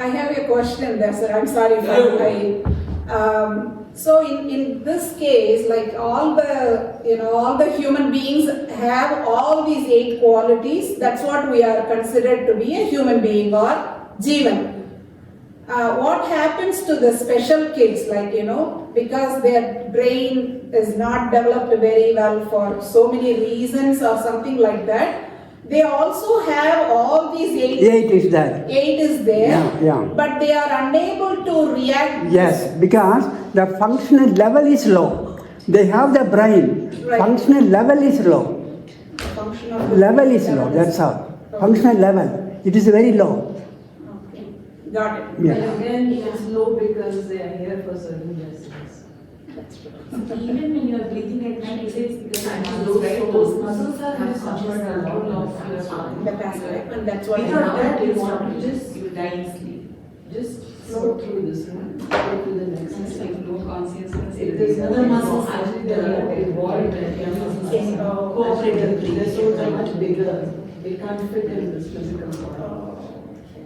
I have a question there, sir. I'm sorry for so in this case, like all the human beings have all these 8 qualities. That's what we are considered to be a human being or Jeevan. What happens to the special kids, like, because their brain is not developed very well for so many reasons or something like that, they also have all these 8. 8 is there. 8 is there. Yeah. But they are unable to react. Yes, because the functional level is low. They have the brain. Right. Functional level is low. Functional Level is low, that's all. Functional level, it is very low. Okay. Got it. Yeah. And again, it's low because they are here for certain lessons. Even when you are breathing at night, it is because Those muscles have suffered a lot of That's correct. And that's what without that, you want to just you die in sleep. just float through this one, go to the next It's one. like no consciousness. If there's other muscles, actually they are evolved and their souls are much bigger. They can't fit in this physical body.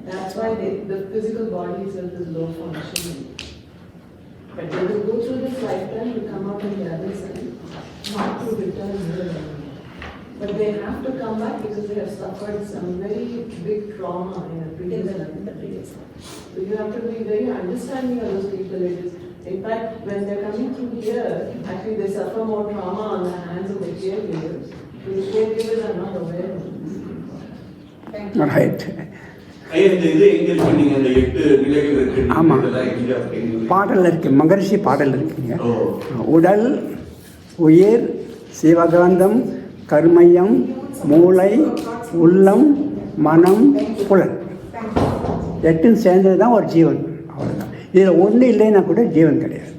That's why the physical body itself is low functioning. But they will go through this lifetime to come out on the other side, not to return here. But they have to come back because they have suffered some very big trauma in a previous life. So you have to be very understanding of those people. It is, in fact, when they're coming through here, actually they suffer more trauma on the hands of the caregivers. The caregivers are not aware of this. Thank you. Right. ஐயா, இந்த இது எங்க சொன்னீங்க? அந்த 8 நிலைகள் இருக்கு. ஆமா. இதெல்லாம் எங்க அப்படிங்க? பாடல் இருக்கு, மகரிஷி பாடல் இருக்குங்க. ஓ. உடல், உயிர், சிவகாந்தம், கர்மயம், மூளை, உள்ளம், மனம், புலன். 8 சேர்ந்தது தான் ஒரு ஜீவன். அவ்வளோதான். இதில் ஒன்று இல்லைன்னா கூட ஜீவன் கிடையாது.